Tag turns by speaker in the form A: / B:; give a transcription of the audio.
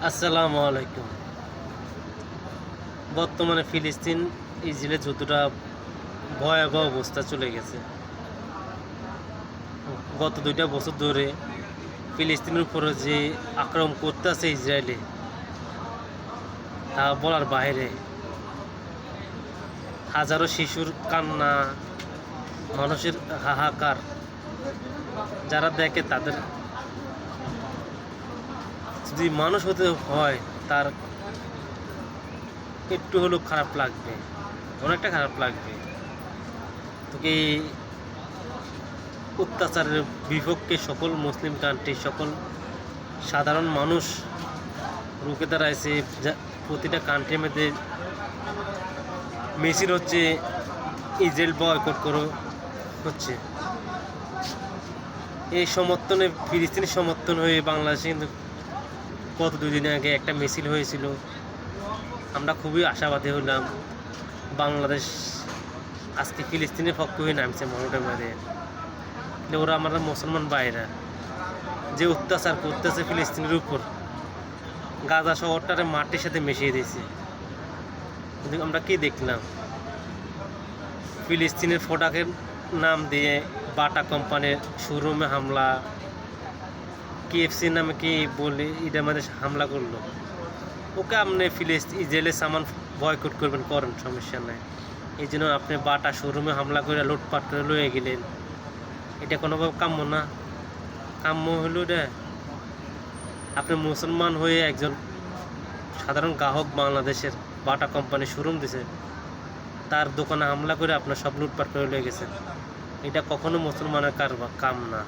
A: আসসালামু আলাইকুম। বর্তমানে ফিলিস্তিন ইসরায়েলের যুদ্ধটা ভয়াবহ অবস্থা চলে গেছে। গত 2টা বছর ধরে ফিলিস্তিনের উপরে যে আক্রমণ করতেছে ইসরায়েলে, তা বলার বাইরে। হাজারো শিশুর কান্না, মানুষের হাহাকার, যারা দেখে তাদের যদি মানুষ হতে হয় তার একটু হলেও খারাপ লাগবে, অনেকটা খারাপ লাগবে। তোকে অত্যাচারের বিপক্ষে সকল মুসলিম কান্ট্রি, সকল সাধারণ মানুষ রুখে দাঁড়াইছে। প্রতিটা কান্ট্রির মধ্যে মিছিল হচ্ছে, ইসরায়েল বয়কট হচ্ছে। এই সমর্থনে, ফিলিস্তিনের সমর্থন হয়ে বাংলাদেশে কিন্তু গত 2 দিন আগে একটা মিছিল হয়েছিল। আমরা খুবই আশাবাদী হলাম, বাংলাদেশ আজকে ফিলিস্তিনের পক্ষে হয়ে নামছে মনোটে মারে। ওরা আমরা মুসলমান ভাইরা যে অত্যাচার করতেছে ফিলিস্তিনের উপর, গাজা শহরটারে মাটির সাথে মিশিয়ে দিয়েছে। কিন্তু আমরা কি দেখলাম, ফিলিস্তিনের প্রোডাক্টের নাম দিয়ে বাটা কোম্পানির শোরুমে হামলা, KFC নামে কি বলে এটার মধ্যে হামলা করলো। ওকে আপনি ইসরায়েলের সামান বয়কট করবেন, করেন, সমস্যা নাই। এই জন্য আপনি বাটা শোরুমে হামলা করে লুটপাট করে লয়ে গেলেন, এটা কোনোভাবে কাম্য না। কাম্য হলো রে, আপনি মুসলমান হয়ে একজন সাধারণ গ্রাহক, বাংলাদেশের বাটা কোম্পানি শোরুম দিছে, তার দোকানে হামলা করে আপনার সব লুটপাট করে লয়ে গেছেন। এটা কখনো মুসলমানের কাম না।